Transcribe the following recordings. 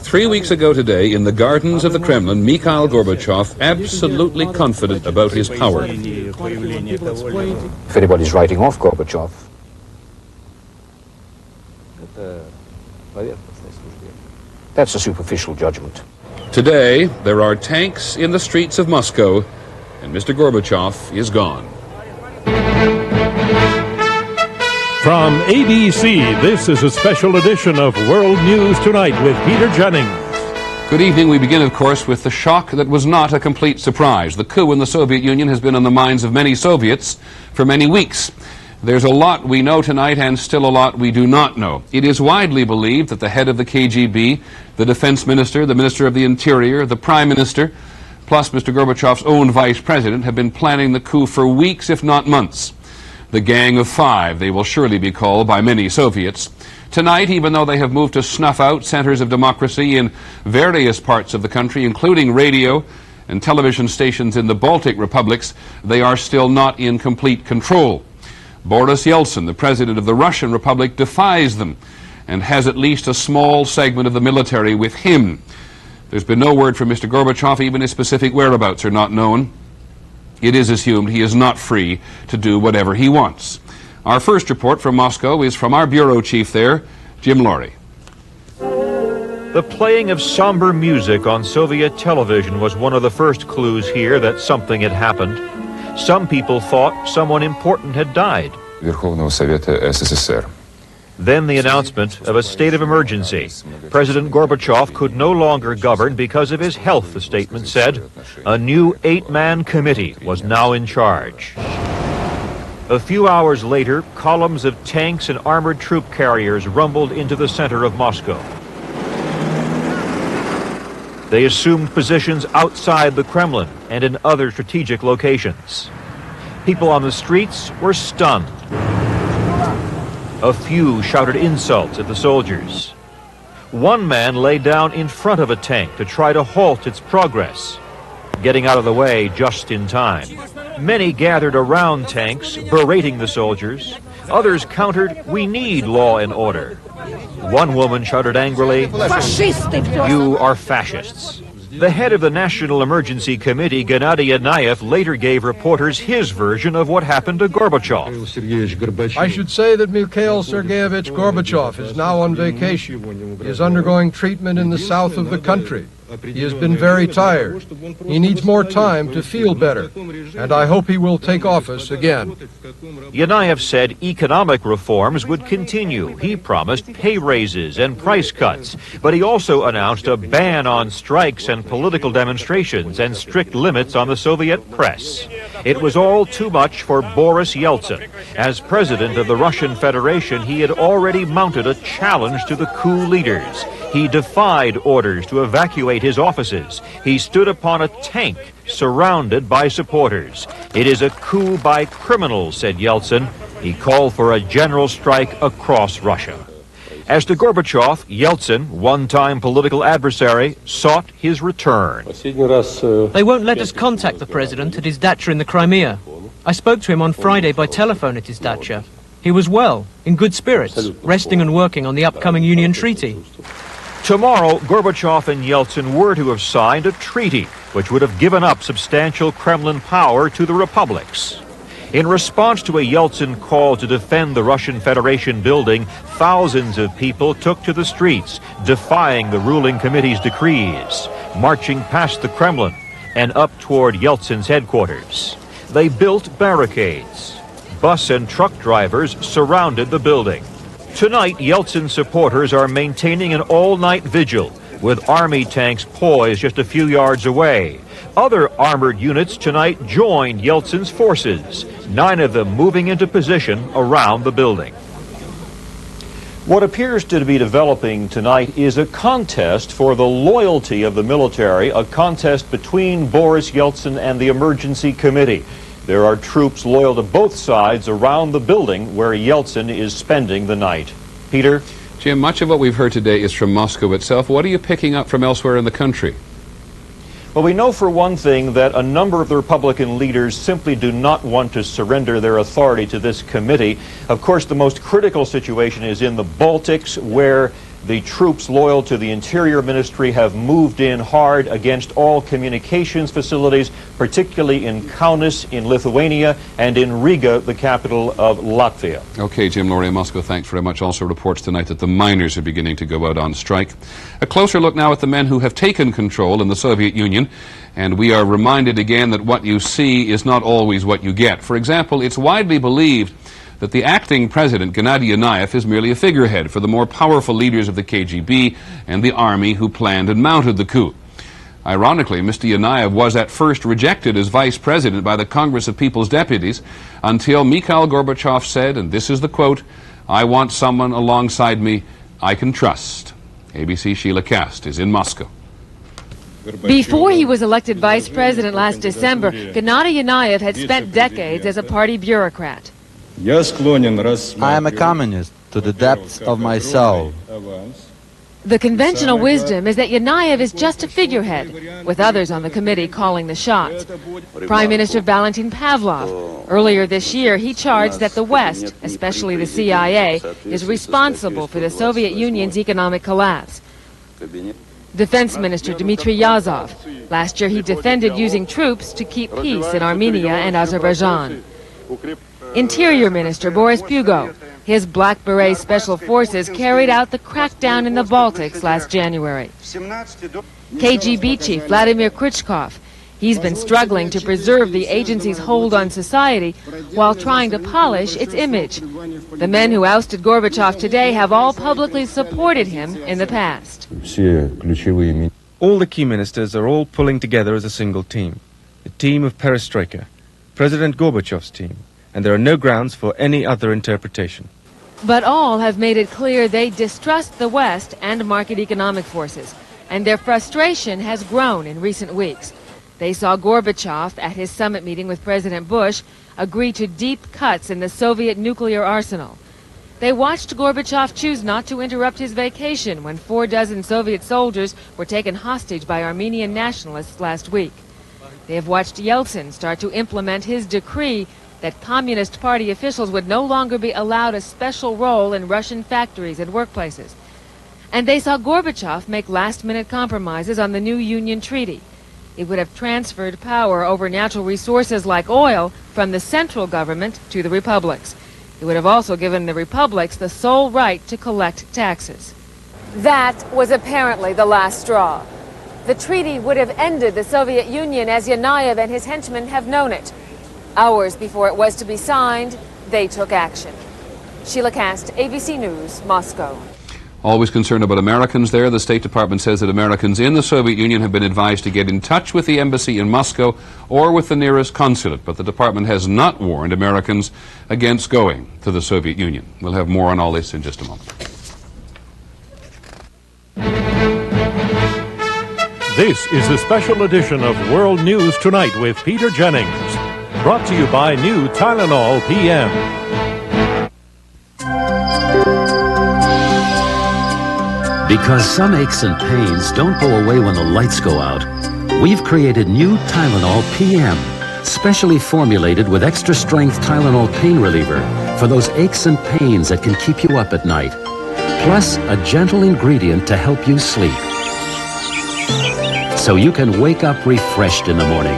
3 weeks ago today, in the gardens of the Kremlin, Mikhail Gorbachev absolutely confident about his power. If anybody's writing off Gorbachev, that's a superficial judgment. Today, there are tanks in the streets of Moscow, and Mr. Gorbachev is gone. From ABC, this is a special edition of World News Tonight with Peter Jennings. Good evening. We begin, of course, with the shock that was not a complete surprise. The coup in the Soviet Union has been on the minds of many Soviets for many weeks. There's a lot we know tonight and still a lot we do not know. It is widely believed that the head of the KGB, the defense minister, the minister of the interior, the prime minister, plus Mr. Gorbachev's own vice president have been planning the coup for weeks, if not months. The Gang of Five, they will surely be called by many Soviets. Tonight, even though they have moved to snuff out centers of democracy in various parts of the country, including radio and television stations in the Baltic republics, they are still not in complete control. Boris Yeltsin, the president of the Russian Republic, defies them and has at least a small segment of the military with him. There's been no word from Mr. Gorbachev. Even his specific whereabouts are not known. It is assumed he is not free to do whatever he wants. Our first report from Moscow is from our bureau chief there, Jim Laurie. The playing of somber music on Soviet television was one of the first clues here that something had happened. Some people thought someone important had died. Верховного Совета СССР. Then the announcement of a state of emergency. President Gorbachev could no longer govern because of his health, the statement said. A new 8-man committee was now in charge. A few hours later, columns of tanks and armored troop carriers rumbled into the center of Moscow. They assumed positions outside the Kremlin and in other strategic locations. People on the streets were stunned. A few shouted insults at the soldiers. One man lay down in front of a tank to try to halt its progress, getting out of the way just in time. Many gathered around tanks, berating the soldiers. Others countered, "We need law and order." One woman shouted angrily, "You are fascists." The head of the National Emergency Committee, Gennady Yanayev, later gave reporters his version of what happened to Gorbachev. I should say that Mikhail Sergeyevich Gorbachev is now on vacation. He is undergoing treatment in the south of the country. He has been very tired. He needs more time to feel better, and I hope he will take office again. Yanayev said economic reforms would continue. He promised pay raises and price cuts, but he also announced a ban on strikes and political demonstrations and strict limits on the Soviet press. It was all too much for Boris Yeltsin. As president of the Russian Federation, he had already mounted a challenge to the coup leaders. He defied orders to evacuate his offices. He stood upon a tank surrounded by supporters. It is a coup by criminals, said Yeltsin. He called for a general strike across Russia. As to Gorbachev, Yeltsin, one-time political adversary, sought his return. They won't let us contact the president at his dacha in the Crimea. I spoke to him on Friday by telephone at his dacha. He was well, in good spirits, resting and working on the upcoming Union Treaty. Tomorrow, Gorbachev and Yeltsin were to have signed a treaty which would have given up substantial Kremlin power to the republics. In response to a Yeltsin call to defend the Russian Federation building, thousands of people took to the streets, defying the ruling committee's decrees, marching past the Kremlin and up toward Yeltsin's headquarters. They built barricades. Bus and truck drivers surrounded the building. Tonight, Yeltsin supporters are maintaining an all-night vigil, with army tanks poised just a few yards away. Other armored units tonight joined Yeltsin's forces, 9 of them moving into position around the building. What appears to be developing tonight is a contest for the loyalty of the military, a contest between Boris Yeltsin and the Emergency Committee. There are troops loyal to both sides around the building where Yeltsin is spending the night. Peter? Jim, much of what we've heard today is from Moscow itself. What are you picking up from elsewhere in the country? Well, we know for one thing that a number of the Republican leaders simply do not want to surrender their authority to this committee. Of course, the most critical situation is in the Baltics, where The troops loyal to the Interior Ministry have moved in hard against all communications facilities, particularly in Kaunas in Lithuania and in Riga, the capital of Latvia. Okay, Jim Laurie in Moscow, thanks very much. Also reports tonight that the miners are beginning to go out on strike. A closer look now at the men who have taken control in the Soviet Union, and we are reminded again that what you see is not always what you get. For example, it's widely believed that the acting president, Gennady Yanayev, is merely a figurehead for the more powerful leaders of the KGB and the army who planned and mounted the coup. Ironically, Mr. Yanayev was at first rejected as vice president by the Congress of People's Deputies until Mikhail Gorbachev said, and this is the quote, "I want someone alongside me I can trust." ABC Sheila Kast is in Moscow. Before he was elected vice president last December, Gennady Yanayev had spent decades as a party bureaucrat. I am a communist to the depths of my soul. The conventional wisdom is that Yanayev is just a figurehead, with others on the committee calling the shots. Prime Minister Valentin Pavlov. Earlier this year, he charged that the West, especially the CIA, is responsible for the Soviet Union's economic collapse. Defense Minister Dmitry Yazov. Last year, he defended using troops to keep peace in Armenia and Azerbaijan. Interior Minister Boris Pugo. His Black Beret Special Forces carried out the crackdown in the Baltics last January. KGB Chief Vladimir Krichkov. He's been struggling to preserve the agency's hold on society while trying to polish its image. The men who ousted Gorbachev today have all publicly supported him in the past. All the key ministers are all pulling together as a single team. The team of Perestroika, President Gorbachev's team. And there are no grounds for any other interpretation. But all have made it clear they distrust the West and market economic forces, and their frustration has grown in recent weeks. They saw Gorbachev at his summit meeting with President Bush agree to deep cuts in the Soviet nuclear arsenal. They watched Gorbachev choose not to interrupt his vacation when 4 Soviet soldiers were taken hostage by Armenian nationalists last week. They have watched Yeltsin start to implement his decree that Communist Party officials would no longer be allowed a special role in Russian factories and workplaces. And they saw Gorbachev make last-minute compromises on the new Union Treaty. It would have transferred power over natural resources like oil from the central government to the republics. It would have also given the republics the sole right to collect taxes. That was apparently the last straw. The treaty would have ended the Soviet Union as Yanayev and his henchmen have known it. Hours before it was to be signed, they took action. Sheila Kast, ABC News, Moscow. Always concerned about Americans there. The State Department says that Americans in the Soviet Union have been advised to get in touch with the embassy in Moscow or with the nearest consulate, but the department has not warned Americans against going to the Soviet Union. We'll have more on all this in just a moment. This is a special edition of World News Tonight with Peter Jennings. Brought to you by new Tylenol PM. Because some aches and pains don't go away when the lights go out, we've created new Tylenol PM, specially formulated with extra strength Tylenol pain reliever for those aches and pains that can keep you up at night. Plus a gentle ingredient to help you sleep, so you can wake up refreshed in the morning.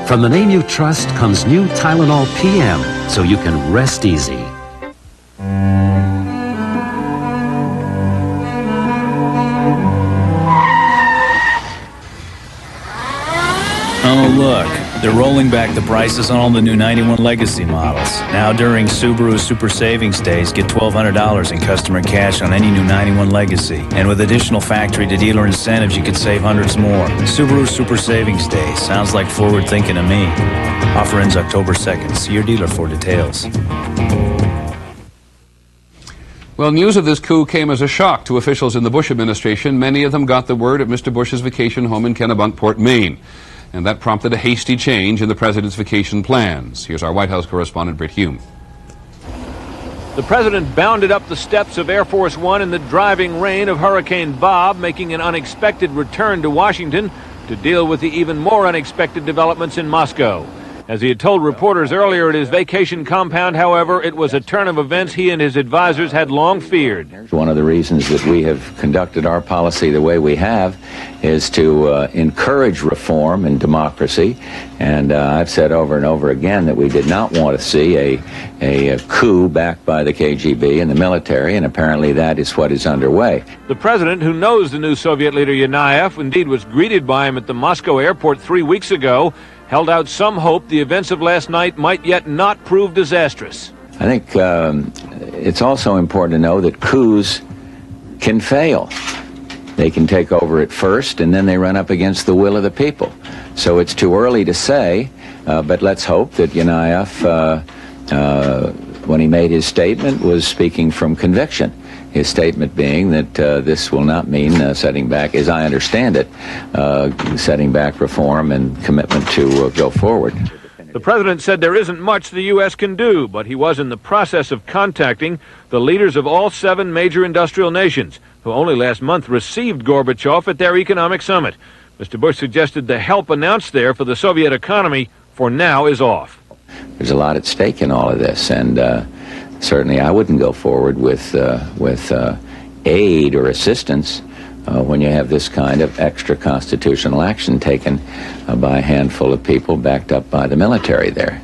From the name you trust comes new Tylenol PM, so you can rest easy. Oh, look, they're rolling back the prices on all the new 91 Legacy models. Now during Subaru Super Savings Days, get $1,200 in customer cash on any new 91 Legacy. And with additional factory-to-dealer incentives, you could save hundreds more. Subaru Super Savings Days. Sounds like forward thinking to me. Offer ends October 2nd. See your dealer for details. Well, news of this coup came as a shock to officials in the Bush administration. Many of them got the word at Mr. Bush's vacation home in Kennebunkport, Maine. And that prompted a hasty change in the president's vacation plans. Here's our White House correspondent, Britt Hume. The president bounded up the steps of Air Force One in the driving rain of Hurricane Bob, making an unexpected return to Washington to deal with the even more unexpected developments in Moscow. As he had told reporters earlier at his vacation compound, however, it was a turn of events he and his advisors had long feared. One of the reasons that we have conducted our policy the way we have is to encourage reform and democracy. And I've said over and over again that we did not want to see a coup backed by the KGB and the military, and apparently that is what is underway. The president, who knows the new Soviet leader Yanayev, indeed was greeted by him at the Moscow airport 3 weeks ago, held out some hope the events of last night might yet not prove disastrous. I think it's also important to know that coups can fail. They can take over at first, and then they run up against the will of the people. So it's too early to say, but let's hope that Yanayev, when he made his statement, was speaking from conviction. His statement being that this will not mean setting back, as I understand it, setting back reform and commitment to go forward. The president said there isn't much the U.S. can do, but he was in the process of contacting the leaders of all 7 major industrial nations, who only last month received Gorbachev at their economic summit. Mr. Bush suggested the help announced there for the Soviet economy for now is off. There's a lot at stake in all of this, and certainly I wouldn't go forward with aid or assistance when you have this kind of extra-constitutional action taken by a handful of people backed up by the military there.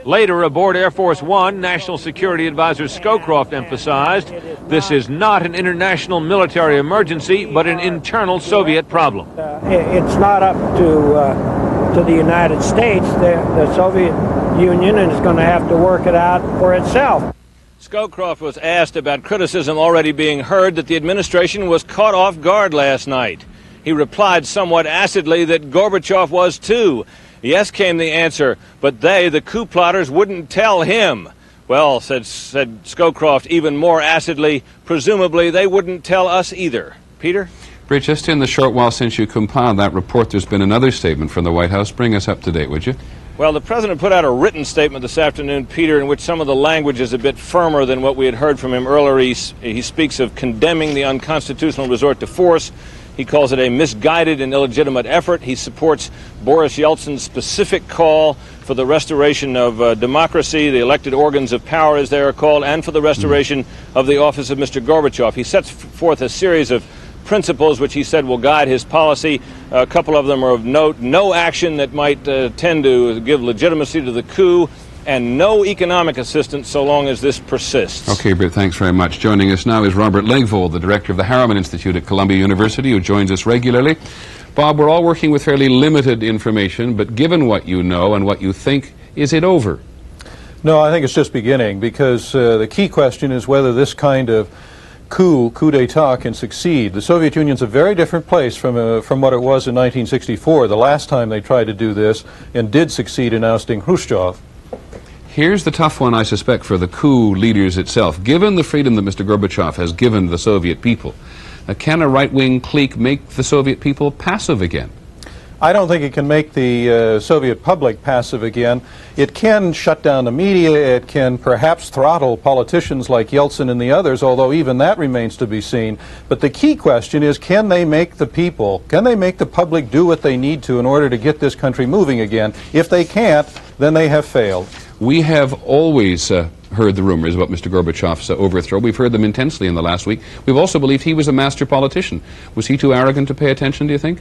Later, aboard Air Force One, National Security Advisor Scowcroft emphasized this is not an international military emergency, but an internal Soviet problem. It's not up to the United States. The Soviet Union is going to have to work it out for itself. Scowcroft was asked about criticism already being heard that the administration was caught off guard last night. He replied somewhat acidly that Gorbachev was too. Yes, came the answer, but they, the coup plotters, wouldn't tell him. Well, said Scowcroft even more acidly, presumably they wouldn't tell us either. Peter? Rich, just in the short while since you compiled that report, there's been another statement from the White House. Bring us up to date, would you? Well, the president put out a written statement this afternoon, Peter, in which some of the language is a bit firmer than what we had heard from him earlier. He speaks of condemning the unconstitutional resort to force. He calls it a misguided and illegitimate effort. He supports Boris Yeltsin's specific call for the restoration of democracy, the elected organs of power, as they are called, and for the restoration of the office of Mr. Gorbachev. He sets forth a series of principles which he said will guide his policy. A couple of them are of note: no action that might tend to give legitimacy to the coup, and no economic assistance so long as this persists. Okay, Britt, thanks very much. Joining us now is Robert Legvold, the director of the Harriman Institute at Columbia University, who joins us regularly. Bob, we're all working with fairly limited information, but given what you know and what you think, is it over? No, I think it's just beginning, because the key question is whether this kind of coup d'etat can succeed. The Soviet Union's a very different place from what it was in 1964, the last time they tried to do this, and did succeed in ousting Khrushchev. Here's the tough one, I suspect, for the coup leaders itself. Given the freedom that Mr. Gorbachev has given the Soviet people, can a right-wing clique make the Soviet people passive again? I don't think it can make the Soviet public passive again. It can shut down the media. It can perhaps throttle politicians like Yeltsin and the others, although even that remains to be seen. But the key question is, can they make the people, can they make the public do what they need to in order to get this country moving again? If they can't, then they have failed. We have always heard the rumors about Mr. Gorbachev's overthrow. We've heard them intensely in the last week. We've also believed he was a master politician. Was he too arrogant to pay attention, do you think?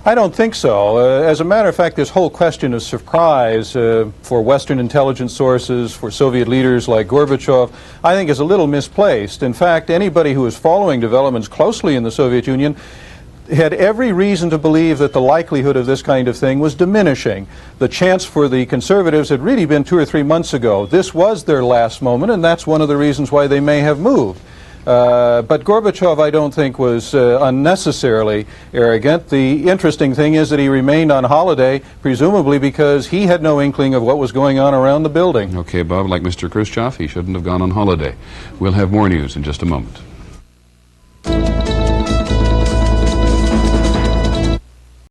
I don't think so. As a matter of fact, this whole question of surprise for Western intelligence sources, for Soviet leaders like Gorbachev, I think is a little misplaced. In fact, anybody who is following developments closely in the Soviet Union had every reason to believe that the likelihood of this kind of thing was diminishing. The chance for the conservatives had really been 2 or 3 months ago. This was their last moment, and that's one of the reasons why they may have moved. But Gorbachev, I don't think, was unnecessarily arrogant. The interesting thing is that he remained on holiday, presumably because he had no inkling of what was going on around the building. Okay, Bob, like Mr. Khrushchev, he shouldn't have gone on holiday. We'll have more news in just a moment.